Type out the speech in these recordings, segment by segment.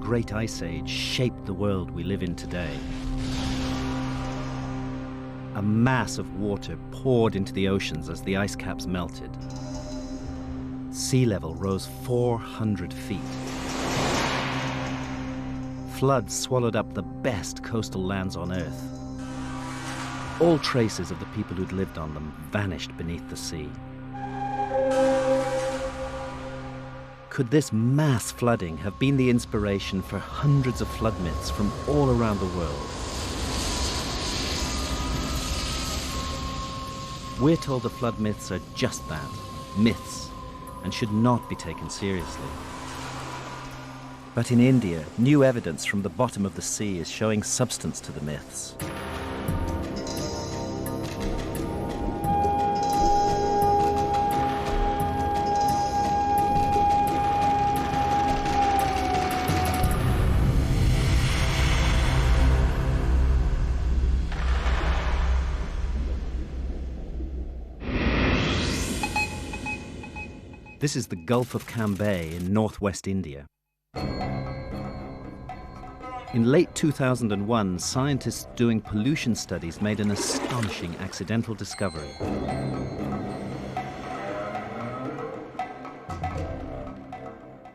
Great Ice Age shaped the world we live in today. A mass of water poured into the oceans as the ice caps melted. Sea level rose 400 feet. Floods swallowed up the best coastal lands on Earth. All traces of the people who'd lived on them vanished beneath the sea. Could this mass flooding have been the inspiration for hundreds of flood myths from all around the world? We're told the flood myths are just that, myths, and should not be taken seriously. But in India, new evidence from the bottom of the sea is showing substance to the myths. This is the Gulf of Cambay in northwest India. In late 2001, scientists doing pollution studies made an astonishing accidental discovery.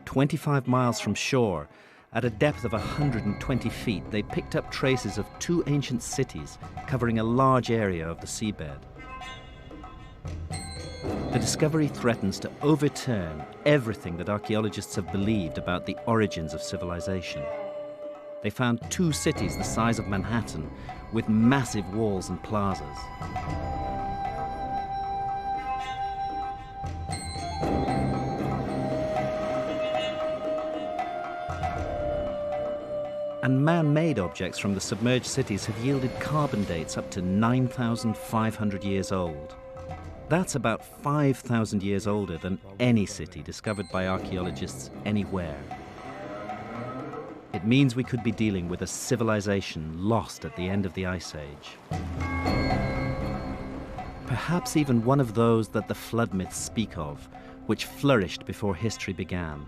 "25 miles from shore, at a depth of 120 feet, they picked up traces of two ancient cities covering a large area of the seabed. The discovery threatens to overturn everything that archaeologists have believed about the origins of civilization. They found two cities the size of Manhattan with massive walls and plazas. And man-made objects from the submerged cities have yielded carbon dates up to 9,500 years old. That's about 5,000 years older than any city discovered by archaeologists anywhere. It means we could be dealing with a civilization lost at the end of the Ice Age. Perhaps even one of those that the flood myths speak of, which flourished before history began.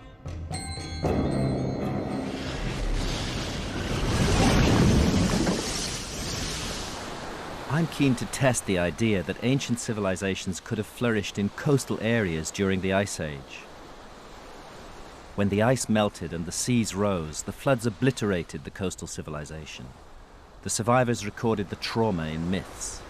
I'm keen to test the idea that ancient civilizations could have flourished in coastal areas during the Ice Age. When the ice melted and the seas rose, the floods obliterated the coastal civilization. The survivors recorded the trauma in myths.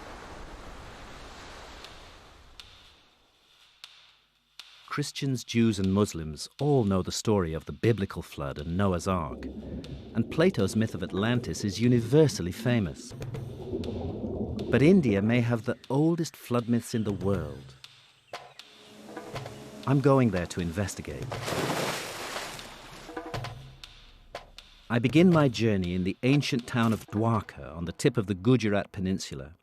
Christians, Jews, and Muslims all know the story of the biblical flood and Noah's Ark, and Plato's myth of Atlantis is universally famous. But India may have the oldest flood myths in the world. I'm going there to investigate. I begin my journey in the ancient town of Dwarka on the tip of the Gujarat Peninsula.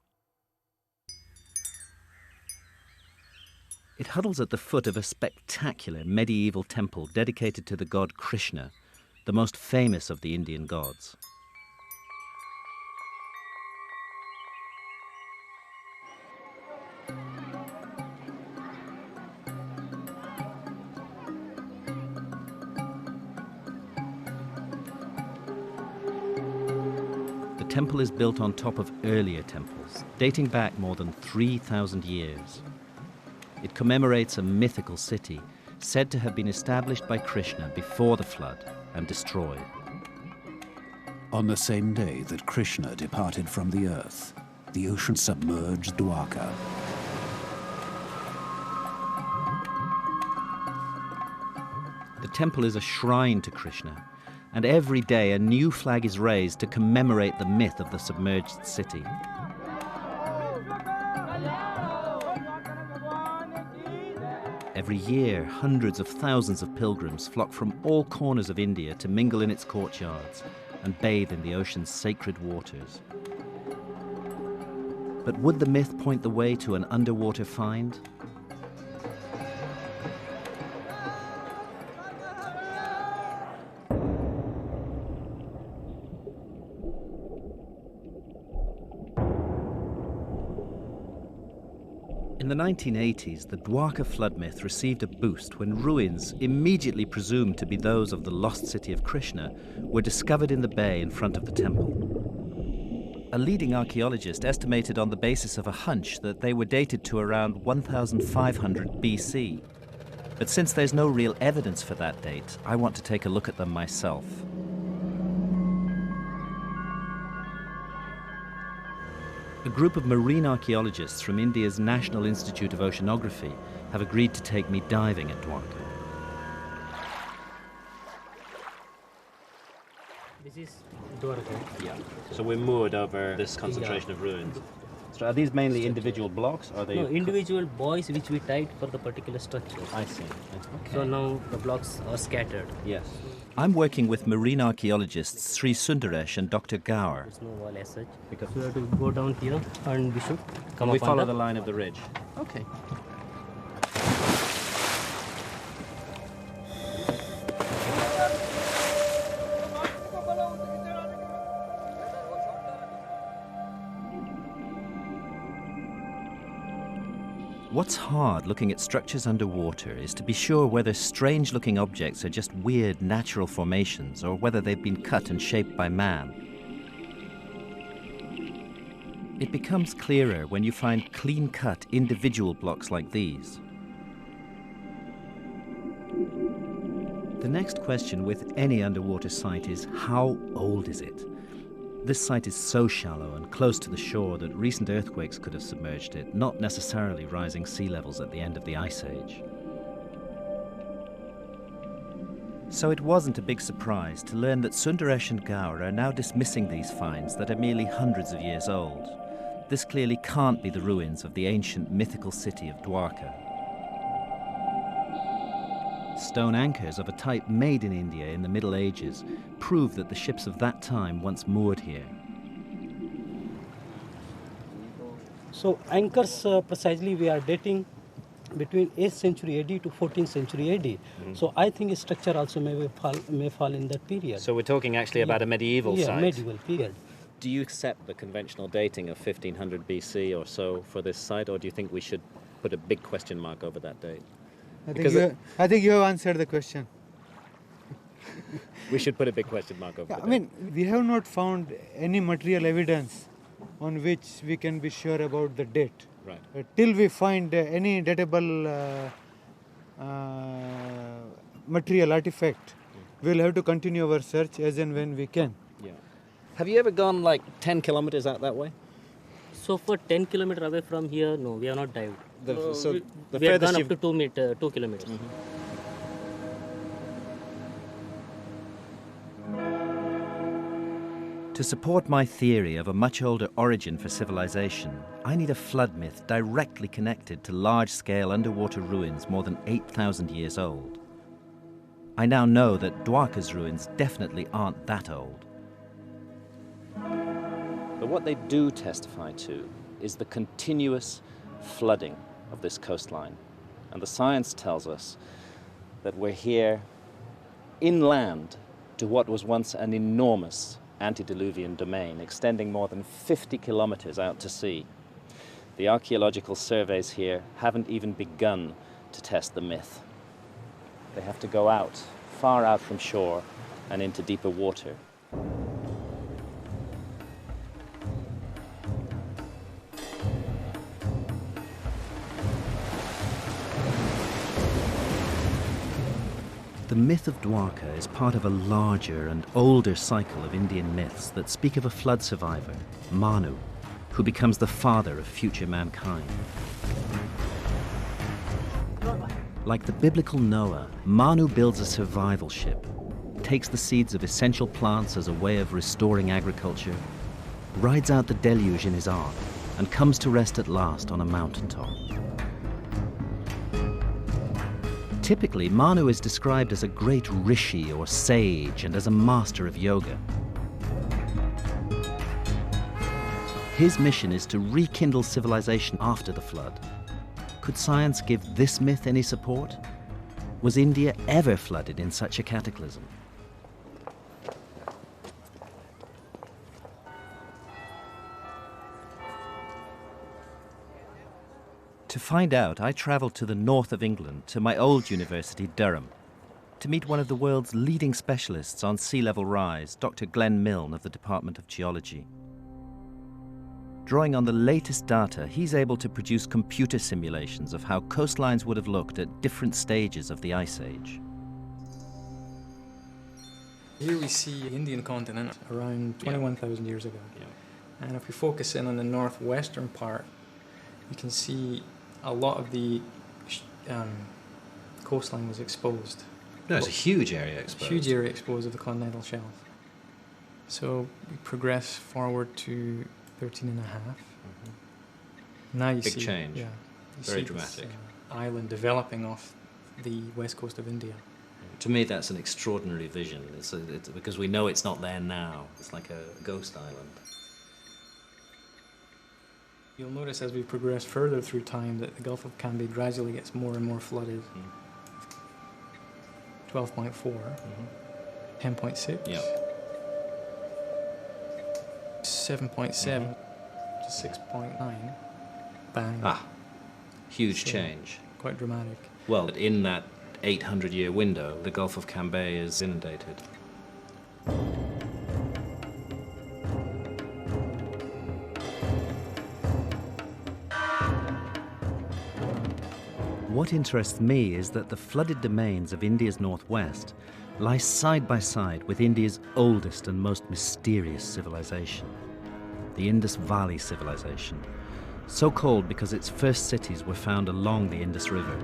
It huddles at the foot of a spectacular medieval temple dedicated to the god Krishna, the most famous of the Indian gods. The temple is built on top of earlier temples, dating back more than 3,000 years. It commemorates a mythical city said to have been established by Krishna before the flood and destroyed. On the same day that Krishna departed from the earth, the ocean submerged Dwarka. The temple is a shrine to Krishna, and every day a new flag is raised to commemorate the myth of the submerged city. Every year, hundreds of thousands of pilgrims flock from all corners of India to mingle in its courtyards and bathe in the ocean's sacred waters. But would the myth point the way to an underwater find? In the 1980s, the Dwarka flood myth received a boost when ruins, immediately presumed to be those of the lost city of Krishna, were discovered in the bay in front of the temple. A leading archaeologist estimated on the basis of a hunch that they were dated to around 1500 BC. But since there's no real evidence for that date, I want to take a look at them myself. A group of marine archaeologists from India's National Institute of Oceanography have agreed to take me diving at Dwarka. This is Dwarka. Yeah. So we're moored over this concentration of ruins. So are these mainly individual blocks, or are they? No, individual buoys which we tied for the particular structure. I see. Okay. So now the blocks are scattered. Yes. I'm working with marine archaeologists Sri Sundaresh and Dr. Gaur. There's no wall as such. Because we have to go down here and we should come We up follow on the line of the ridge. Okay. What's hard looking at structures underwater is to be sure whether strange-looking objects are just weird natural formations or whether they've been cut and shaped by man. It becomes clearer when you find clean-cut individual blocks like these. The next question with any underwater site is, how old is it? This site is so shallow and close to the shore that recent earthquakes could have submerged it, not necessarily rising sea levels at the end of the Ice Age. So it wasn't a big surprise to learn that Sundaresh and Gaur are now dismissing these finds that are merely hundreds of years old. This clearly can't be the ruins of the ancient mythical city of Dwarka. Stone anchors of a type made in India in the Middle Ages prove that the ships of that time once moored here. So anchors precisely we are dating between 8th century AD to 14th century AD. So I think structure also may fall in that period. So we're talking actually about a medieval site? Yeah, medieval period. Do you accept the conventional dating of 1500 BC or so for this site, or do you think we should put a big question mark over that date? I think you have answered the question. We should put a big question mark over the date. I mean, we have not found any material evidence on which we can be sure about the date. Right. Till we find any datable material artifact, we'll have to continue our search as and when we can. Yeah. Have you ever gone like 10 kilometers out that way? So for 10 kilometers away from here, no, we have not dived. The We have furthest gone up to 2 kilometers. To support my theory of a much older origin for civilization, I need a flood myth directly connected to large-scale underwater ruins more than 8,000 years old. I now know that Dwarka's ruins definitely aren't that old. But what they do testify to is the continuous flooding of this coastline. And the science tells us that we're here inland to what was once an enormous antediluvian domain extending more than 50 kilometers out to sea. The archaeological surveys here haven't even begun to test the myth. They have to go out, far out from shore and into deeper water. The myth of Dwarka is part of a larger and older cycle of Indian myths that speak of a flood survivor, Manu, who becomes the father of future mankind. Like the biblical Noah, Manu builds a survival ship, takes the seeds of essential plants as a way of restoring agriculture, rides out the deluge in his ark, and comes to rest at last on a mountaintop. Typically, Manu is described as a great rishi or sage and as a master of yoga. His mission is to rekindle civilization after the flood. Could science give this myth any support? Was India ever flooded in such a cataclysm? To find out, I travelled to the north of England, to my old university, Durham, to meet one of the world's leading specialists on sea level rise, Dr. Glenn Milne of the Department of Geology. Drawing on the latest data, he's able to produce computer simulations of how coastlines would have looked at different stages of the Ice Age. Here we see the Indian continent around 21,000 years ago. And if we focus in on the northwestern part, you can see a lot of the coastline was exposed. No, it's a huge area exposed. Huge area exposed of the continental shelf. So we progress forward to 13 and a half. Now you see... Big change. Yeah. You Very see dramatic. This, island developing off the west coast of India. To me, that's an extraordinary vision. It's because we know it's not there now. It's like a ghost island. You'll notice as we progress further through time that the Gulf of Cambay gradually gets more and more flooded. 12.4, 10.6, 7.7 to 6.9. Bang. Ah, huge So, change. Quite dramatic. Well, in that 800-year window, the Gulf of Cambay is inundated. What interests me is that the flooded domains of India's northwest lie side by side with India's oldest and most mysterious civilization, the Indus Valley civilization, so called because its first cities were found along the Indus River.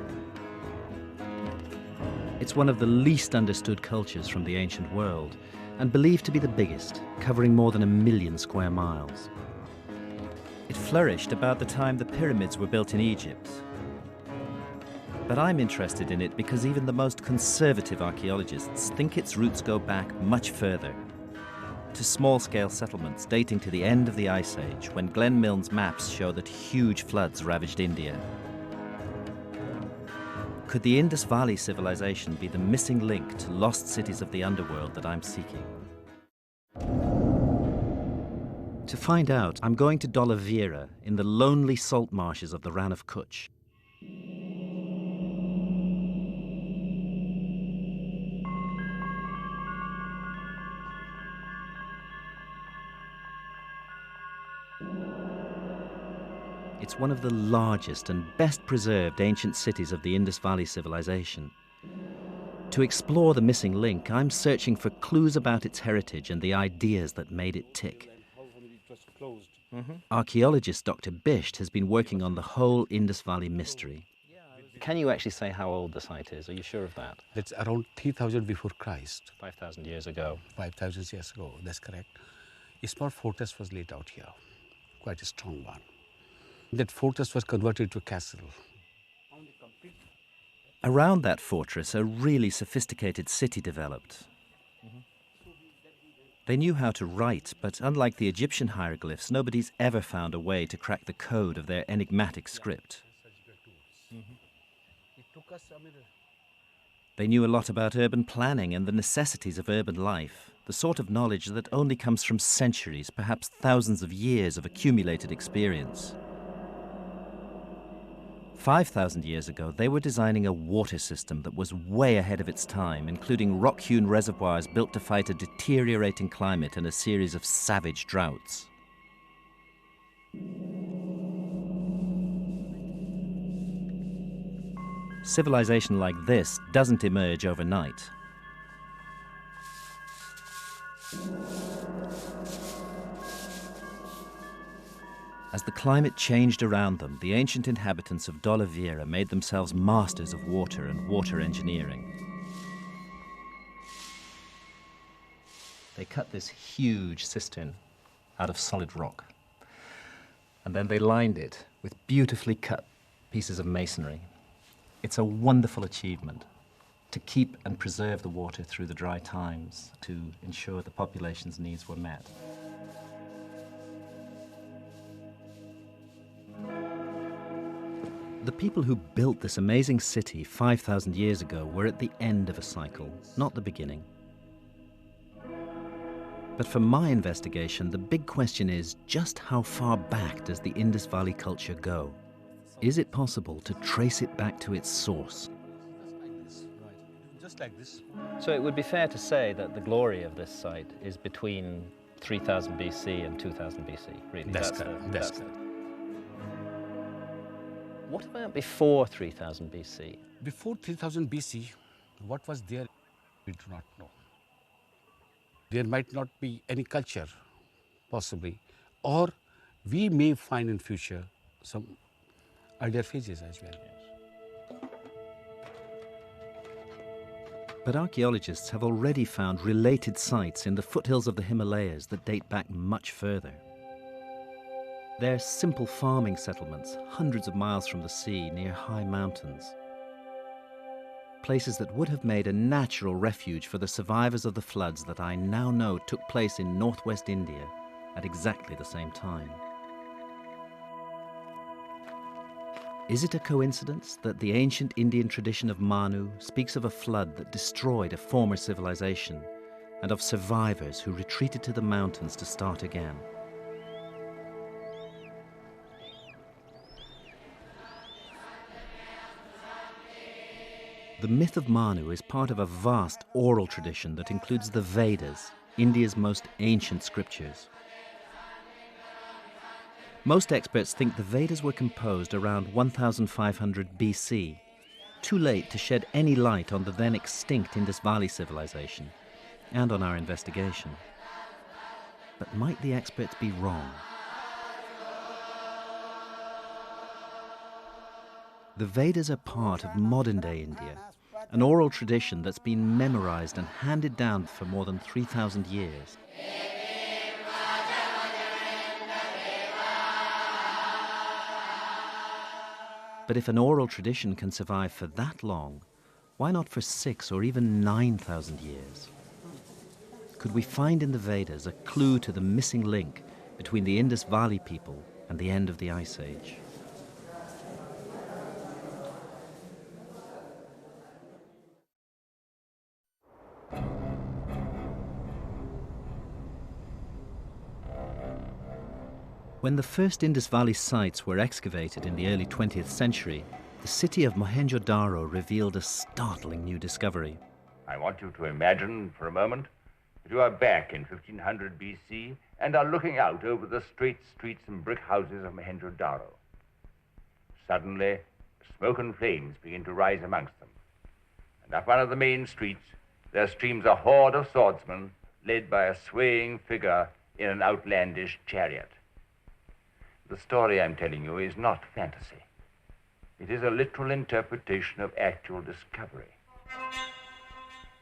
It's one of the least understood cultures from the ancient world and believed to be the biggest, covering more than 1 million square miles. It flourished about the time the pyramids were built in Egypt. But I'm interested in it because even the most conservative archaeologists think its roots go back much further, to small-scale settlements dating to the end of the Ice Age, when Glenn Milne's maps show that huge floods ravaged India. Could the Indus Valley civilization be the missing link to lost cities of the underworld that I'm seeking? To find out, I'm going to Dolavira in the lonely salt marshes of the Rann of Kutch. It's one of the largest and best preserved ancient cities of the Indus Valley civilization. To explore the missing link, I'm searching for clues about its heritage and the ideas that made it tick. Archaeologist Dr. Bisht has been working on the whole Indus Valley mystery. Can you actually say how old the site is? Are you sure of that? It's around 3000 before Christ. 5,000 years ago. 5,000 years ago, that's correct. A small fortress was laid out here, quite a strong one. That fortress was converted to a castle. Around that fortress, a really sophisticated city developed. They knew how to write, but unlike the Egyptian hieroglyphs, nobody's ever found a way to crack the code of their enigmatic script. They knew a lot about urban planning and the necessities of urban life, the sort of knowledge that only comes from centuries, perhaps thousands of years of accumulated experience. 5,000 years ago, they were designing a water system that was way ahead of its time, including rock-hewn reservoirs built to fight a deteriorating climate and a series of savage droughts. Civilization like this doesn't emerge overnight. As the climate changed around them, the ancient inhabitants of Dolavira made themselves masters of water and water engineering. They cut this huge cistern out of solid rock, and then they lined it with beautifully cut pieces of masonry. It's a wonderful achievement to keep and preserve the water through the dry times, to ensure the population's needs were met. The people who built this amazing city 5,000 years ago were at the end of a cycle, not the beginning. But for my investigation, the big question is just how far back does the Indus Valley culture go? Is it possible to trace it back to its source? Just like this. So it would be fair to say that the glory of this site is between 3000 BC and 2000 BC, really. That's correct. What about before 3000 BC? Before 3000 BC, what was there, we do not know. There might not be any culture, possibly, or we may find in future some earlier phases as well. But archaeologists have already found related sites in the foothills of the Himalayas that date back much further. They're simple farming settlements, hundreds of miles from the sea near high mountains. Places that would have made a natural refuge for the survivors of the floods that I now know took place in northwest India at exactly the same time. Is it a coincidence that the ancient Indian tradition of Manu speaks of a flood that destroyed a former civilization and of survivors who retreated to the mountains to start again? The myth of Manu is part of a vast oral tradition that includes the Vedas, India's most ancient scriptures. Most experts think the Vedas were composed around 1500 BC, too late to shed any light on the then extinct Indus Valley civilization and on our investigation. But might the experts be wrong? The Vedas are part of modern-day India, an oral tradition that's been memorized and handed down for more than 3,000 years. But if an oral tradition can survive for that long, why not for 6,000 or even 9,000 years? Could we find in the Vedas a clue to the missing link between the Indus Valley people and the end of the Ice Age? When the first Indus Valley sites were excavated in the early 20th century, the city of Mohenjo-Daro revealed a startling new discovery. I want you to imagine for a moment that you are back in 1500 BC and are looking out over the straight streets and brick houses of Mohenjo-Daro. Suddenly, smoke and flames begin to rise amongst them. And up one of the main streets, there streams a horde of swordsmen led by a swaying figure in an outlandish chariot. The story I'm telling you is not fantasy. It is a literal interpretation of actual discovery.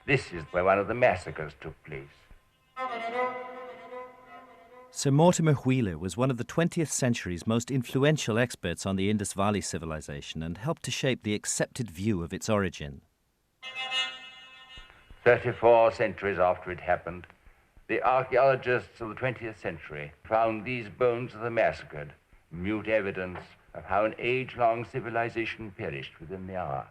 This is where one of the massacres took place. Sir Mortimer Wheeler was one of the 20th century's most influential experts on the Indus Valley civilization and helped to shape the accepted view of its origin. 34 centuries after it happened, the archaeologists of the 20th century found these bones of the massacred, mute evidence of how an age-long civilization perished within the hour.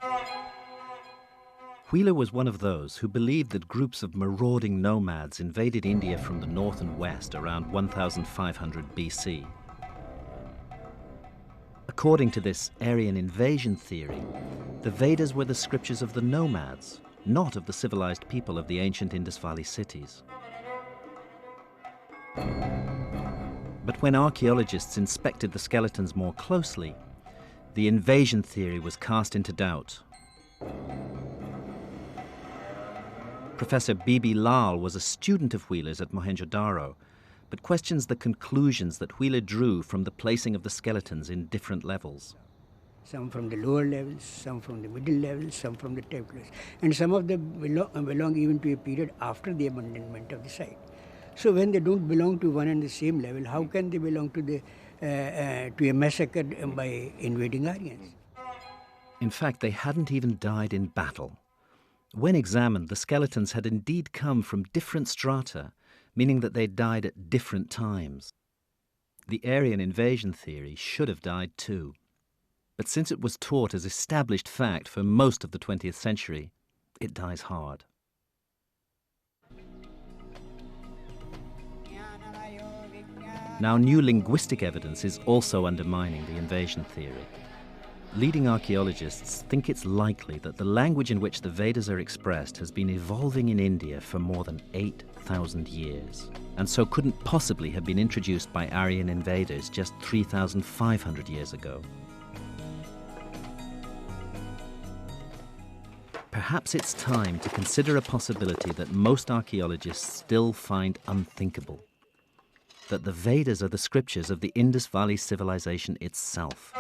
Wheeler was one of those who believed that groups of marauding nomads invaded India from the north and west around 1500 BC. According to this Aryan invasion theory, the Vedas were the scriptures of the nomads, not of the civilized people of the ancient Indus Valley cities. But when archaeologists inspected the skeletons more closely, the invasion theory was cast into doubt. Professor B.B. Lal was a student of Wheeler's at Mohenjo-Daro, but questions the conclusions that Wheeler drew from the placing of the skeletons in different levels. Some from the lower levels, some from the middle levels, some from the top levels. And some of them belong even to a period after the abandonment of the site. So when they don't belong to one and the same level, how can they belong to a massacre by invading Aryans? In fact, they hadn't even died in battle. When examined, the skeletons had indeed come from different strata, meaning that they died at different times. The Aryan invasion theory should have died too. But since it was taught as established fact for most of the 20th century, it dies hard. Now, new linguistic evidence is also undermining the invasion theory. leading archaeologists think it's likely that the language in which the Vedas are expressed has been evolving in India for more than 8,000 years, and so couldn't possibly have been introduced by Aryan invaders just 3,500 years ago. Perhaps it's time to consider a possibility that most archaeologists still find unthinkable: that the Vedas are the scriptures of the Indus Valley civilization itself.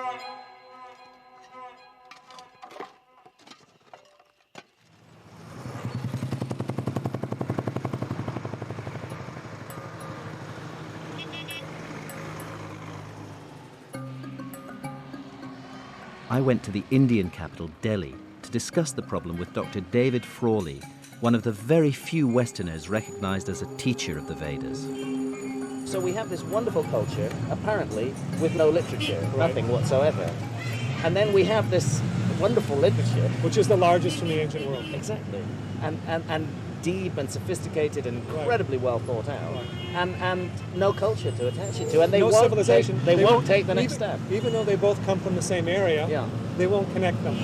I went to the Indian capital, Delhi, to discuss the problem with Dr. David Frawley, one of the very few Westerners recognized as a teacher of the Vedas. So we have this wonderful culture, apparently with no literature, nothing whatsoever. And then we have this wonderful literature. Which is the largest in the ancient world. Exactly. And deep and sophisticated and incredibly well thought out. And no culture to attach it to. And they no won't civilization. They won't take the next step. Even though they both come from the same area, they won't connect them.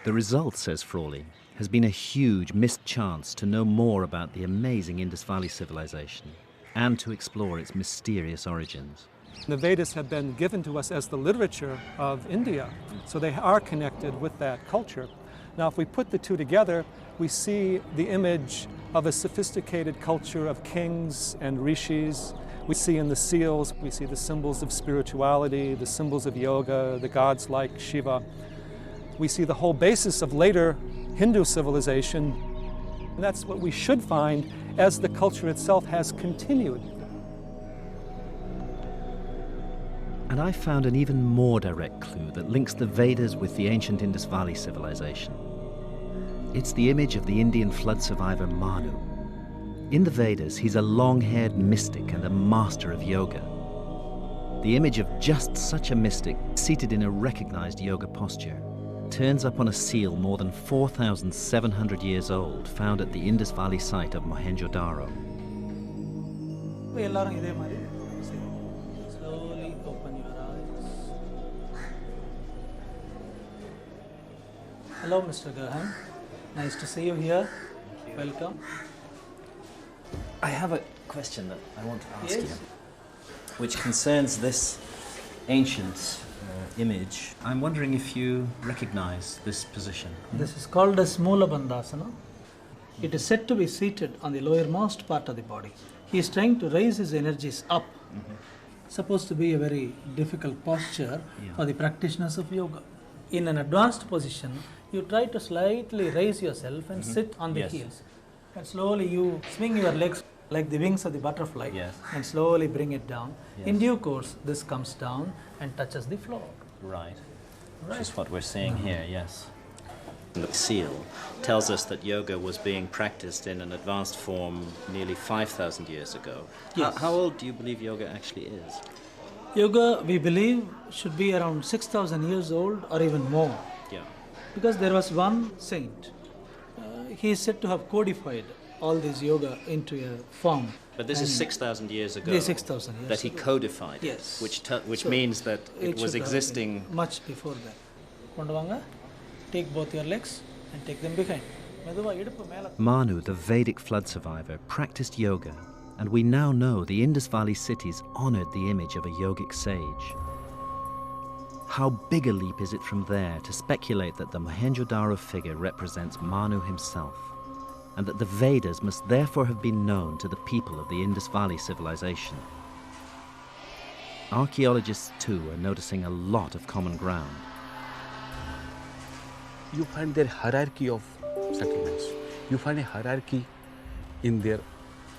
The result, says Frawley, has been a huge missed chance to know more about the amazing Indus Valley civilization and to explore its mysterious origins. The Vedas have been given to us as the literature of India, so they are connected with that culture. Now, if we put the two together, we see the image of a sophisticated culture of kings and rishis. We see in the seals, we see the symbols of spirituality, the symbols of yoga, the gods like Shiva. We see the whole basis of later Hindu civilization. And that's what we should find as the culture itself has continued. And I found an even more direct clue that links the Vedas with the ancient Indus Valley civilization. It's the image of the Indian flood survivor Manu. In the Vedas, he's a long-haired mystic and a master of yoga. The image of just such a mystic, seated in a recognized yoga posture, turns up on a seal more than 4,700 years old, found at the Indus Valley site of Mohenjo-Daro. Slowly open your eyes. Hello, Mr. Graham. Nice to see you here. Welcome. I have a question that I want to ask you, which concerns this ancient image. I'm wondering if you recognize this position. This is called as Mula Bandhasana. It is said to be seated on the lowermost part of the body. He is trying to raise his energies up. Supposed to be a very difficult posture for the practitioners of yoga. In an advanced position, you try to slightly raise yourself and sit on the heels. And slowly you swing your legs like the wings of the butterfly and slowly bring it down. In due course, this comes down and touches the floor. Right. Which is what we're seeing here, yes. The seal tells us that yoga was being practiced in an advanced form nearly 5,000 years ago. Yes. How old do you believe yoga actually is? Yoga, we believe, should be around 6,000 years old or even more. Yeah. Because there was one saint. He is said to have codified all this yoga into a form. But this is 6,000 years ago. Yes, 6,000 years that he ago. codified. Yes. Which So means that it was should have existing been much before that. Kondavanga, take both your legs and take them behind. Manu, the Vedic flood survivor, practiced yoga, and we now know the Indus Valley cities honored the image of a yogic sage. How big a leap is it from there to speculate that the Mohenjo-Daro figure represents Manu himself, and that the Vedas must therefore have been known to the people of the Indus Valley civilization. Archaeologists too are noticing a lot of common ground. You find their hierarchy of settlements. You find a hierarchy in their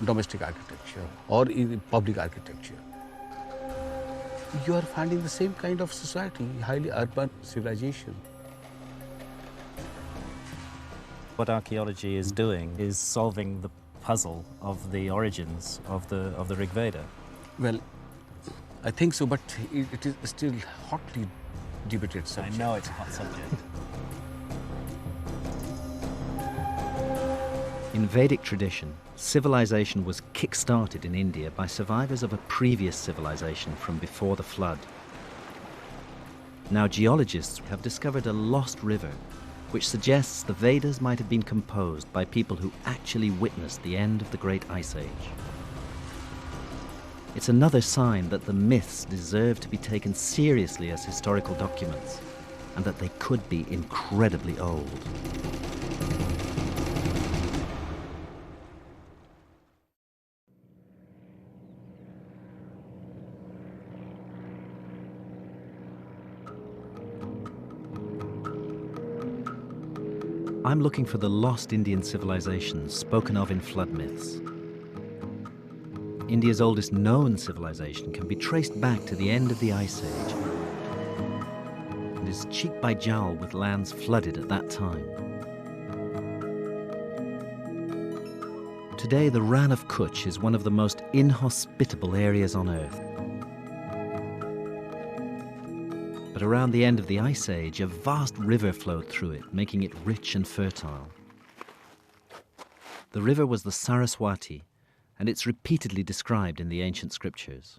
domestic architecture or in public architecture. You are finding the same kind of society, highly urban civilization. What archaeology is doing is solving the puzzle of the origins of the Rig Veda. Well, I think so, but it is still hotly debated subject. I know it's a hot subject. In In Vedic tradition, civilization was kick-started in India by survivors of a previous civilization from before the flood. Now geologists have discovered a lost river, which suggests the Vedas might have been composed by people who actually witnessed the end of the Great Ice Age. It's another sign that the myths deserve to be taken seriously as historical documents, and that they could be incredibly old. I'm looking for the lost Indian civilizations spoken of in flood myths. India's oldest known civilization can be traced back to the end of the Ice Age and is cheek by jowl with lands flooded at that time. Today, the Rann of Kutch is one of the most inhospitable areas on Earth. But around the end of the Ice Age, a vast river flowed through it, making it rich and fertile. The river was the Saraswati, and it's repeatedly described in the ancient scriptures.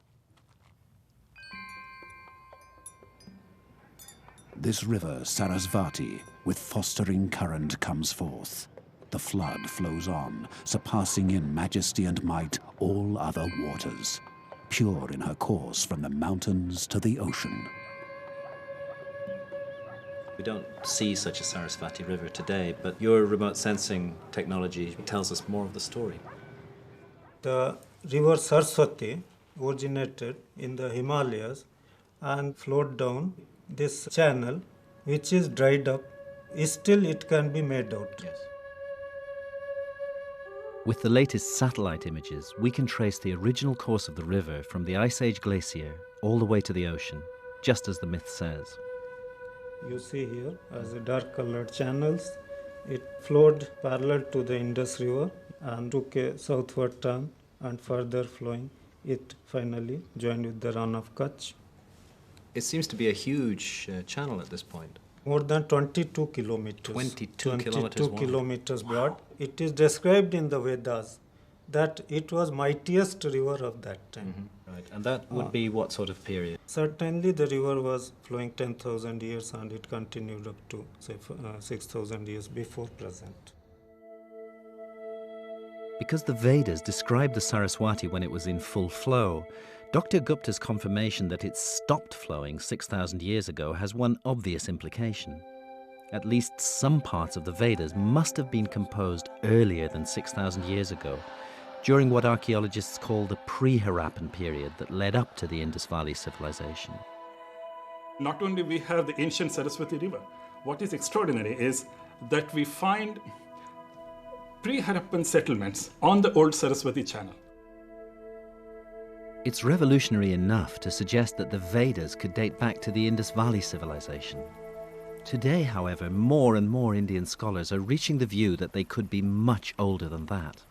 This river, Sarasvati, with fostering current comes forth. The flood flows on, surpassing in majesty and might all other waters, pure in her course from the mountains to the ocean. We don't see such a Sarasvati river today, but your remote sensing technology tells us more of the story. The river Saraswati originated in the Himalayas and flowed down this channel, which is dried up. Still it can be made out. Yes. With the latest satellite images, we can trace the original course of the river from the Ice Age glacier all the way to the ocean, just as the myth says. You see here as a dark colored channels. It flowed parallel to the Indus River and took a southward turn, and further flowing, it finally joined with the Rann of Kutch. It seems to be a huge channel at this point. More than 22 kilometers. 22 kilometers broad. It is described in the Vedas that it was mightiest river of that time. Mm-hmm. Right. And that would be what sort of period? Certainly the river was flowing 10,000 years and it continued up to, say, 6,000 years before present. Because the Vedas described the Saraswati when it was in full flow, Dr. Gupta's confirmation that it stopped flowing 6,000 years ago has one obvious implication. At least some parts of the Vedas must have been composed earlier than 6,000 years ago, during what archaeologists call the pre-Harappan period that led up to the Indus Valley civilization. Not only we have the ancient Saraswati River, what is extraordinary is that we find pre-Harappan settlements on the old Saraswati channel. It's revolutionary enough to suggest that the Vedas could date back to the Indus Valley civilization. Today, however, more and more Indian scholars are reaching the view that they could be much older than that.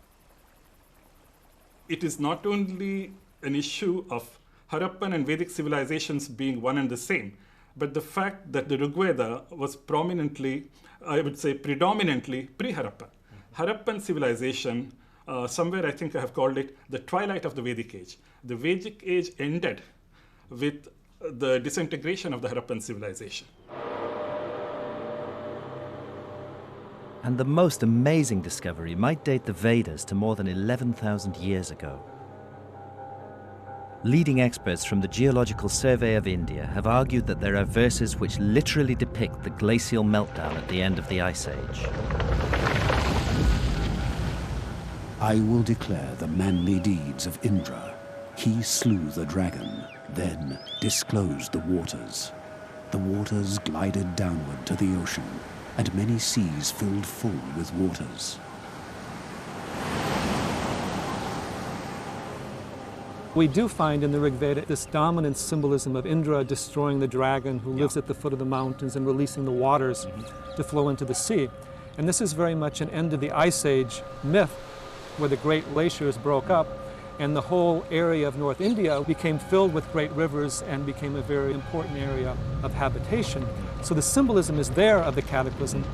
It is not only an issue of Harappan and Vedic civilizations being one and the same, but the fact that the Rigveda was prominently, I would say predominantly, pre-Harappan. Harappan civilization, somewhere I think I have called it the twilight of the Vedic age. The Vedic age ended with the disintegration of the Harappan civilization. And the most amazing discovery might date the Vedas to more than 11,000 years ago. Leading experts from the Geological Survey of India have argued that there are verses which literally depict the glacial meltdown at the end of the Ice Age. I will declare the manly deeds of Indra. He slew the dragon, then disclosed the waters. The waters glided downward to the ocean, and many seas filled full with waters. We do find in the Rig Veda this dominant symbolism of Indra destroying the dragon who lives at the foot of the mountains and releasing the waters to flow into the sea. And this is very much an end of the Ice Age myth, where the great glaciers broke up and the whole area of North India became filled with great rivers and became a very important area of habitation. So the symbolism is there of the cataclysm.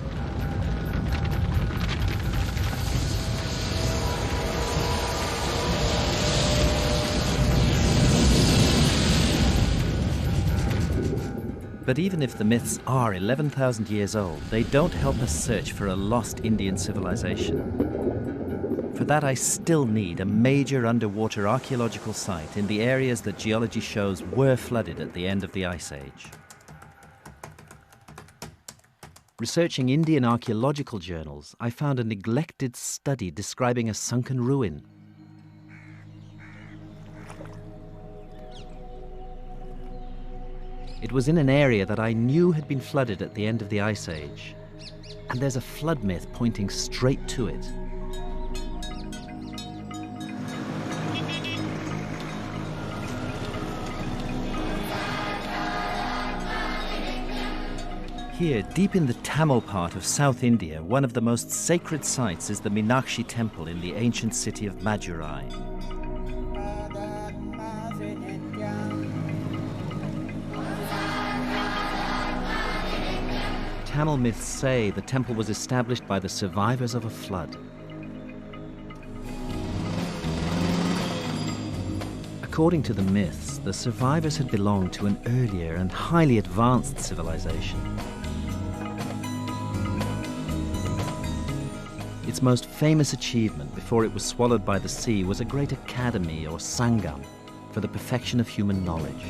But even if the myths are 11,000 years old, they don't help us search for a lost Indian civilization. For that, I still need a major underwater archaeological site in the areas that geology shows were flooded at the end of the Ice Age. Researching Indian archaeological journals, I found a neglected study describing a sunken ruin. It was in an area that I knew had been flooded at the end of the Ice Age, and there's a flood myth pointing straight to it. Here, deep in the Tamil part of South India, one of the most sacred sites is the Meenakshi temple in the ancient city of Madurai. Tamil myths say the temple was established by the survivors of a flood. According to the myths, the survivors had belonged to an earlier and highly advanced civilization. Its most famous achievement before it was swallowed by the sea was a great academy or Sangam for the perfection of human knowledge.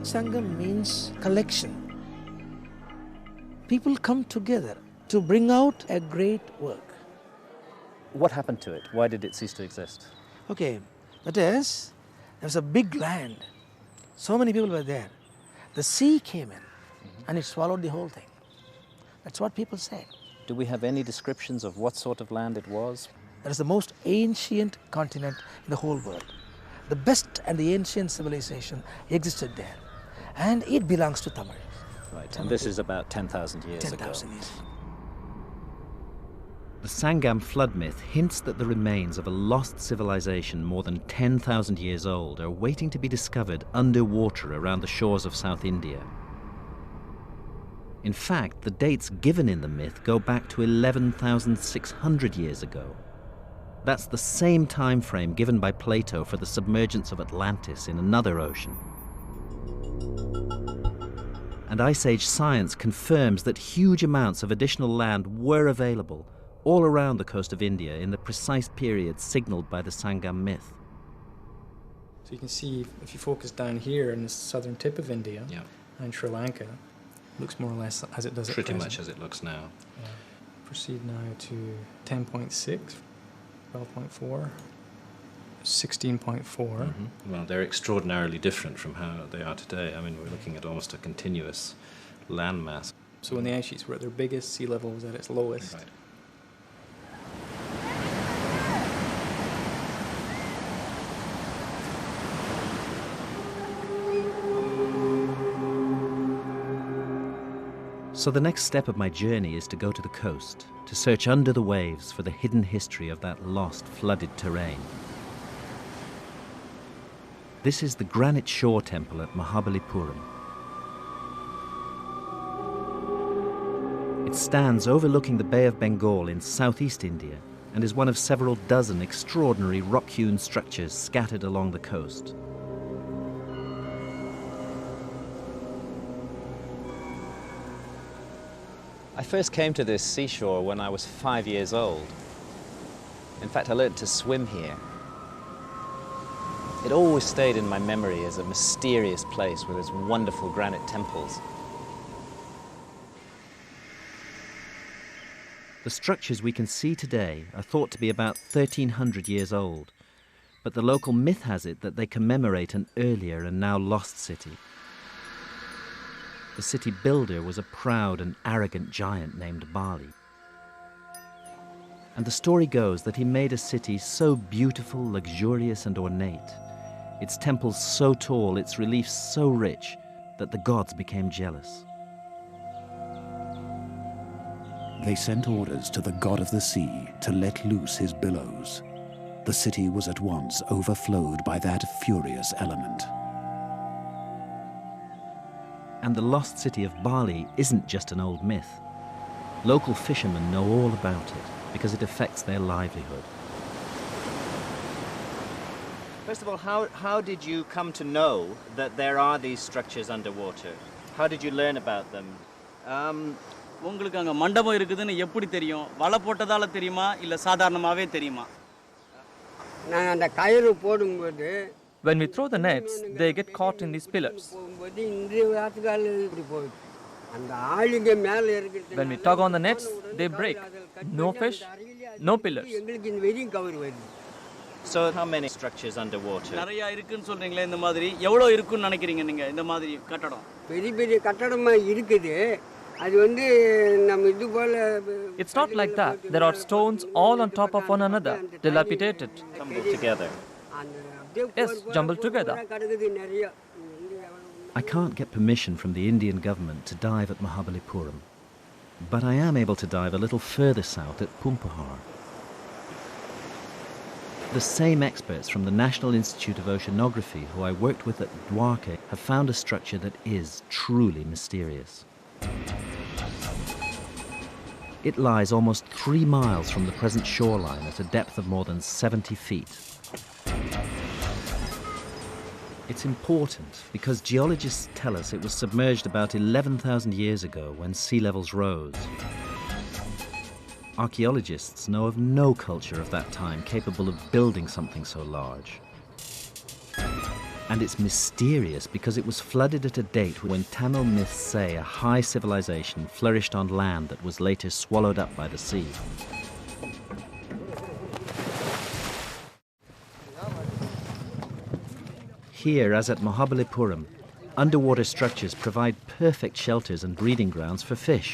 Sangam means collection. People come together to bring out a great work. What happened to it? Why did it cease to exist? Okay, that is, there was a big land. So many people were there. The sea came in and it swallowed the whole thing. That's what people say. Do we have any descriptions of what sort of land it was? That is the most ancient continent in the whole world. The best and the ancient civilization existed there. And it belongs to Tamil. Right, and this is about 10,000 years ago. 10,000 years. The Sangam flood myth hints that the remains of a lost civilization more than 10,000 years old are waiting to be discovered underwater around the shores of South India. In fact, the dates given in the myth go back to 11,600 years ago. That's the same time frame given by Plato for the submergence of Atlantis in another ocean. And Ice Age science confirms that huge amounts of additional land were available all around the coast of India in the precise period signaled by the Sangam myth. So you can see, if you focus down here in the southern tip of India and Sri Lanka, it looks more or less as it does at present. Pretty much as it looks now. Yeah. Proceed now to 10.6, 12.4, 16.4. Well, they're extraordinarily different from how they are today. I mean, we're looking at almost a continuous landmass. So when the ice sheets were at their biggest, sea level was at its lowest. Right. So the next step of my journey is to go to the coast, to search under the waves for the hidden history of that lost, flooded terrain. This is the Granite Shore Temple at Mahabalipuram. It stands overlooking the Bay of Bengal in southeast India and is one of several dozen extraordinary rock-hewn structures scattered along the coast. I first came to this seashore when I was 5 years old. In fact, I learned to swim here. It always stayed in my memory as a mysterious place with its wonderful granite temples. The structures we can see today are thought to be about 1,300 years old, but the local myth has it that they commemorate an earlier and now lost city. The city builder was a proud and arrogant giant named Bali. And the story goes that he made a city so beautiful, luxurious and ornate, its temples so tall, its reliefs so rich, that the gods became jealous. They sent orders to the god of the sea to let loose his billows. The city was at once overflowed by that furious element. And the lost city of Bali isn't just an old myth. Local fishermen know all about it because it affects their livelihood. First of all, how did you come to know that there are these structures underwater? How did you learn about them? உங்களுக்கு அங்க மண்டபம் இருக்குதுன்னு எப்படி தெரியும்? வலை போட்டதால தெரியுமா இல்ல சாதாரணமாவே தெரியுமா? நான் அந்த கயிறு போடும்போது When we throw the nets, they get caught in these pillars. When we tug on the nets, they break. No fish, no pillars. So how many structures underwater? நிறைய இருக்குன்னு சொல்றீங்களே இந்த மாதிரி எவ்வளவு இருக்குன்னு நினைக்கிறீங்க நீங்க இந்த மாதிரி கட்டடம்? பெரிய பெரிய கட்டடமா இருக்குது. அது வந்து நம்ம இது போல It's not like that. There are stones all on top of one another, dilapidated. Tumbled together. Yes, jumbled together. I can't get permission from the Indian government to dive at Mahabalipuram, but I am able to dive a little further south at Pumpahar. The same experts from the National Institute of Oceanography who I worked with at Dwarka have found a structure that is truly mysterious. It lies almost 3 miles from the present shoreline at a depth of more than 70 feet. It's important because geologists tell us it was submerged about 11,000 years ago when sea levels rose. Archaeologists know of no culture of that time capable of building something so large. And it's mysterious because it was flooded at a date when Tamil myths say a high civilization flourished on land that was later swallowed up by the sea. Here, as at Mahabalipuram, underwater structures provide perfect shelters and breeding grounds for fish.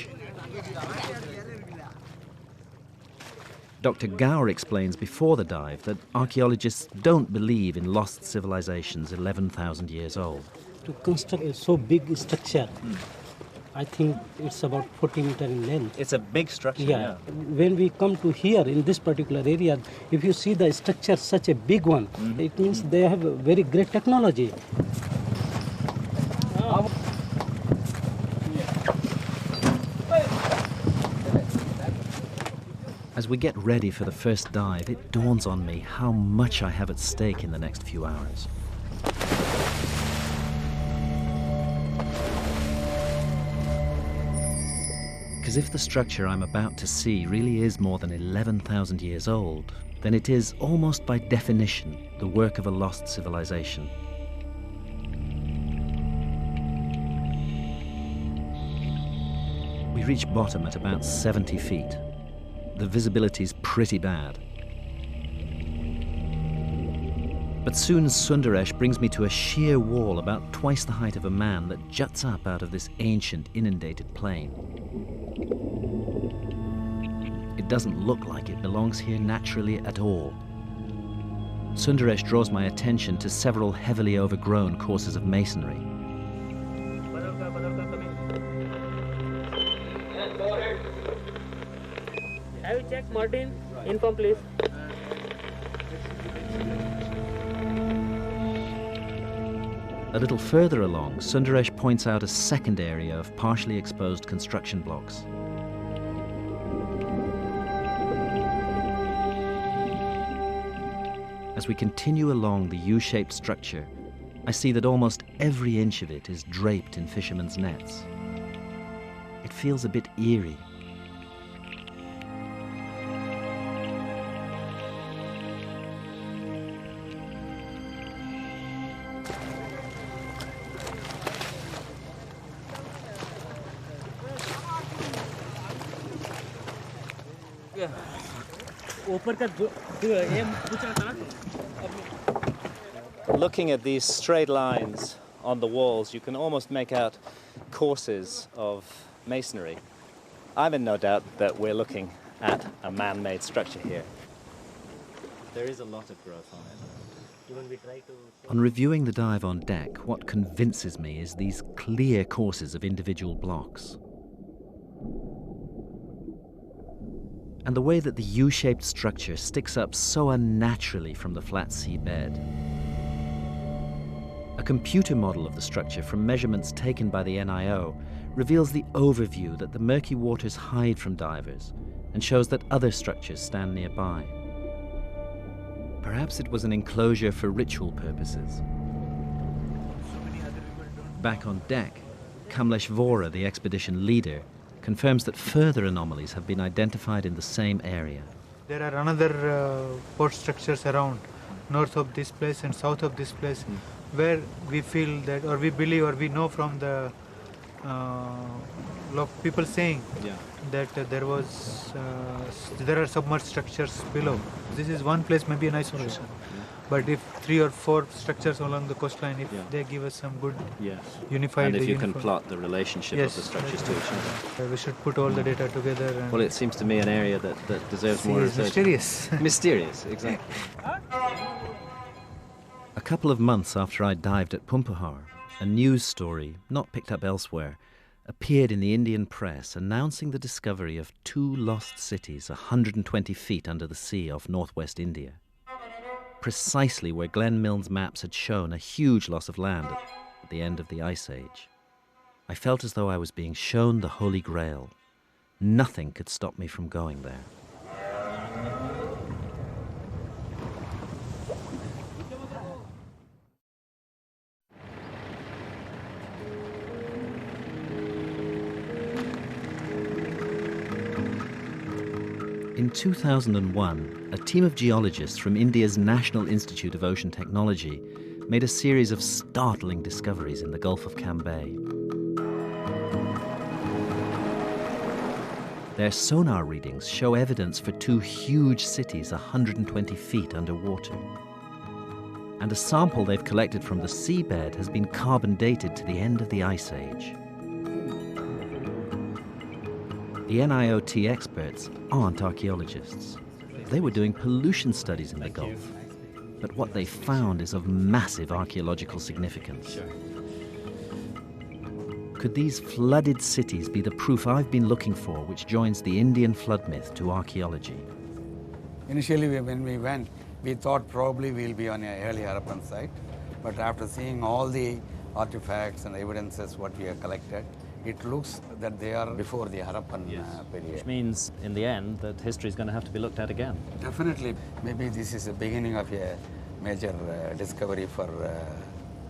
Dr. Gower explains before the dive that archaeologists don't believe in lost civilizations 11,000 years old. To construct a so big structure, I think it's about 40 meters in length. It's a big structure, yeah. When we come to here in this particular area, if you see the structure, such a big one, it means they have a very great technology. As we get ready for the first dive, it dawns on me how much I have at stake in the next few hours. Because if the structure I'm about to see really is more than 11,000 years old, then it is, almost by definition, the work of a lost civilization. We reach bottom at about 70 feet. The visibility's pretty bad. But soon Sundaresh brings me to a sheer wall about twice the height of a man that juts up out of this ancient inundated plain. It doesn't look like it belongs here naturally at all. Sundaresh draws my attention to several heavily overgrown courses of masonry. Have you checked, Martin? Inform, please. A little further along, Sundaresh points out a second area of partially exposed construction blocks. As we continue along the U-shaped structure, I see that almost every inch of it is draped in fishermen's nets. It feels a bit eerie. Looking at these straight lines on the walls, you can almost make out courses of masonry. I'm in no doubt that we're looking at a man-made structure here. There is a lot of growth on it. On reviewing the dive on deck, what convinces me is these clear courses of individual blocks. And the way that the U-shaped structure sticks up so unnaturally from the flat sea bed. A computer model of the structure from measurements taken by the NIO reveals the overview that the murky waters hide from divers and shows that other structures stand nearby. Perhaps it was an enclosure for ritual purposes. Back on deck, Kamlesh Vora, the expedition leader, confirms that further anomalies have been identified in the same area. There are another port structures around, north of this place and south of this place, where we feel that, or we believe, or we know from the people saying that there are submerged structures below. This is one place, maybe an isolation. But if 3 or 4 structures along the coastline, if they give us some good unified... And if you can plot the relationship of the structures to each other. We should put all the data together. And well, it seems to me an area that deserves more research. Mysterious. Mysterious, exactly. A couple of months after I dived at Pumpahar, a news story, not picked up elsewhere, appeared in the Indian press announcing the discovery of 2 lost cities 120 feet under the sea off northwest India. Precisely where Glenn Milne's maps had shown a huge loss of land at the end of the Ice Age. I felt as though I was being shown the Holy Grail. Nothing could stop me from going there. In 2001, a team of geologists from India's National Institute of Ocean Technology made a series of startling discoveries in the Gulf of Cambay. Their sonar readings show evidence for 2 huge cities 120 feet underwater. And a sample they've collected from the seabed has been carbon dated to the end of the Ice Age. The NIOT experts aren't archaeologists. They were doing pollution studies in the Gulf. But what they found is of massive archaeological significance. Could these flooded cities be the proof I've been looking for, which joins the Indian flood myth to archaeology? Initially, when we went, we thought probably we'll be on an early Harappan site. But after seeing all the artifacts and evidences what we have collected, it looks that they are before the Harappan period. Which means, in the end, that history is going to have to be looked at again. Definitely. Maybe this is the beginning of a major discovery for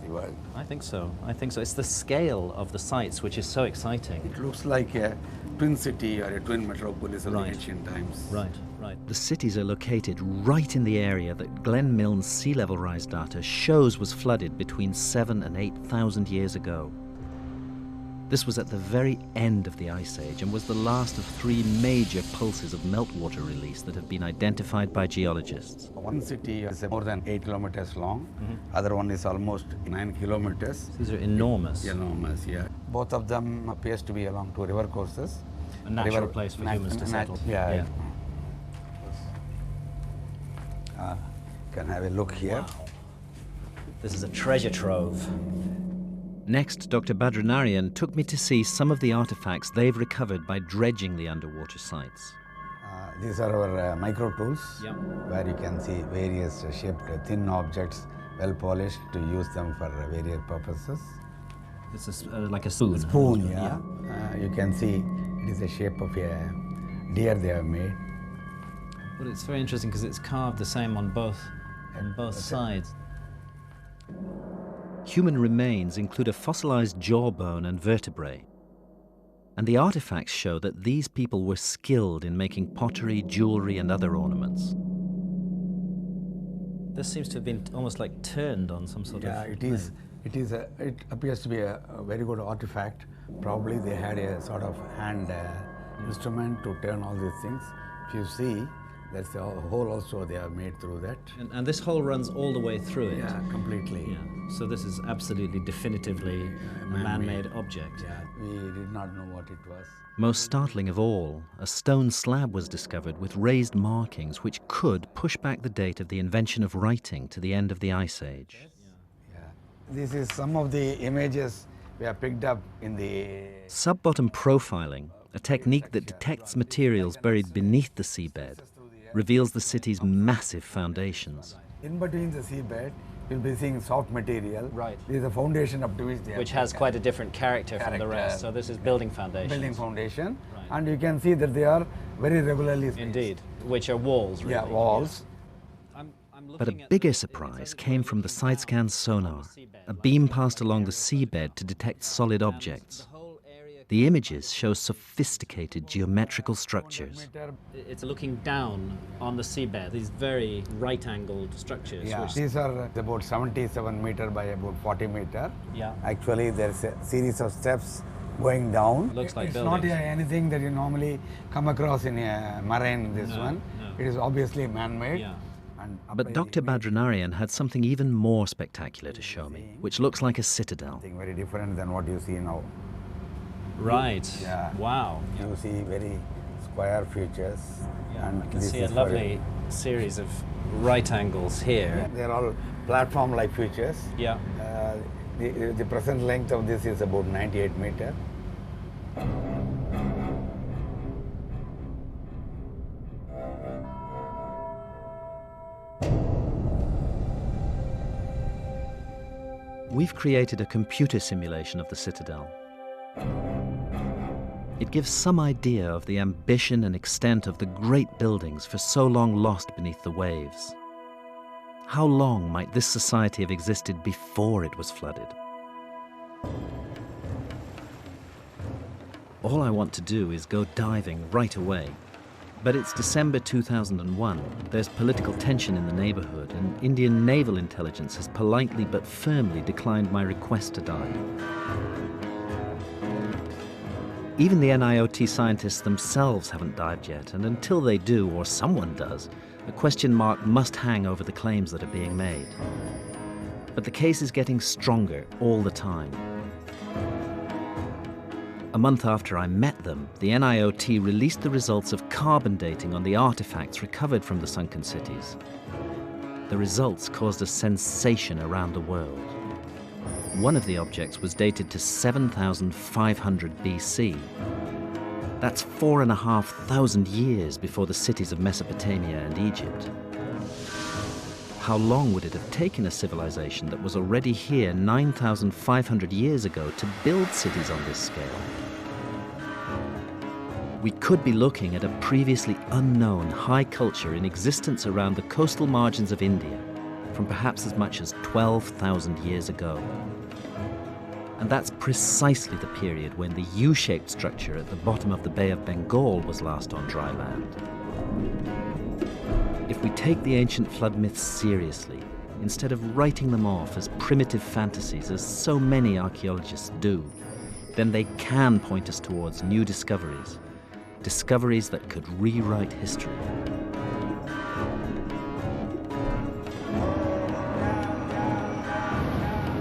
the world. I think so. I think so. It's the scale of the sites which is so exciting. It looks like a twin city or a twin metropolis of the ancient times. Right, right. The cities are located right in the area that Glenn Milne's sea level rise data shows was flooded between 7,000 and 8,000 years ago. This was at the very end of the Ice Age and was the last of 3 major pulses of meltwater release that have been identified by geologists. One city is more than 8 kilometers long. Other one is almost 9 kilometers. These are enormous. Enormous, yeah. Both of them appears to be along 2 river courses. A natural place for humans to settle. Yeah. Can have a look here. Wow. This is a treasure trove. Next, Dr. Badranarian took me to see some of the artifacts they've recovered by dredging the underwater sites. These are our micro tools, where you can see various shaped thin objects, well polished, to use them for various purposes. It's like a spoon. Spoon, yeah. You can see it is the shape of a deer they have made. Well, it's very interesting because it's carved the same on both sides. Human remains include a fossilized jawbone and vertebrae. And the artifacts show that these people were skilled in making pottery, jewelry, and other ornaments. This seems to have been almost like turned on some sort of... Yeah, it appears to be a very good artifact. Probably they had a sort of hand instrument to turn all these things. If you see, that's the hole also they have made through that. And this hole runs all the way through it? Yeah, completely. Yeah. So this is absolutely definitively a man-made object. Yeah, we did not know what it was. Most startling of all, a stone slab was discovered with raised markings which could push back the date of the invention of writing to the end of the Ice Age. Yeah. This is some of the images we have picked up in the... Sub-bottom profiling, a technique that detects materials buried beneath the seabed, reveals the city's massive foundations. In between the seabed, you'll be seeing soft material. Right. This is the foundation up to which they Which has quite a different character from the rest. So this is building foundation. Building foundation. Right. And you can see that they are very regularly spaced. Indeed. Which are walls, really. Yeah, walls. But a bigger surprise came from the side-scan sonar, a beam passed along the seabed to detect solid objects. The images show sophisticated geometrical structures. It's looking down on the seabed, these very right-angled structures. Yeah, these are about 77 meter by about 40 meter. Yeah. Actually, there's a series of steps going down. Looks like it's buildings. not anything that you normally come across in a marine, this one. No. It is obviously man-made. Yeah. But Dr. Badranarian had something even more spectacular to show me, which looks like a citadel. Something very different than what you see now. Right. Yeah. Wow. You see very square features. Yeah, and I can this see a is lovely series of right angles here. Yeah, they're all platform-like features. Yeah. The present length of this is about 98 meter. We've created a computer simulation of the citadel. It gives some idea of the ambition and extent of the great buildings for so long lost beneath the waves. How long might this society have existed before it was flooded? All I want to do is go diving right away. But it's December 2001. There's political tension in the neighborhood, and Indian naval intelligence has politely but firmly declined my request to dive. Even the NIOT scientists themselves haven't dived yet, and until they do, or someone does, a question mark must hang over the claims that are being made. But the case is getting stronger all the time. A month after I met them, the NIOT released the results of carbon dating on the artifacts recovered from the sunken cities. The results caused a sensation around the world. One of the objects was dated to 7,500 BC. That's 4,500 years before the cities of Mesopotamia and Egypt. How long would it have taken a civilization that was already here 9,500 years ago to build cities on this scale? We could be looking at a previously unknown high culture in existence around the coastal margins of India from perhaps as much as 12,000 years ago. And that's precisely the period when the U-shaped structure at the bottom of the Bay of Bengal was last on dry land. If we take the ancient flood myths seriously, instead of writing them off as primitive fantasies, as so many archaeologists do, then they can point us towards new discoveries, discoveries that could rewrite history.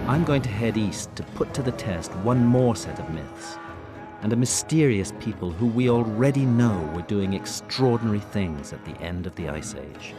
I'm going to head east to put to the test one more set of myths, and a mysterious people who we already know were doing extraordinary things at the end of the Ice Age.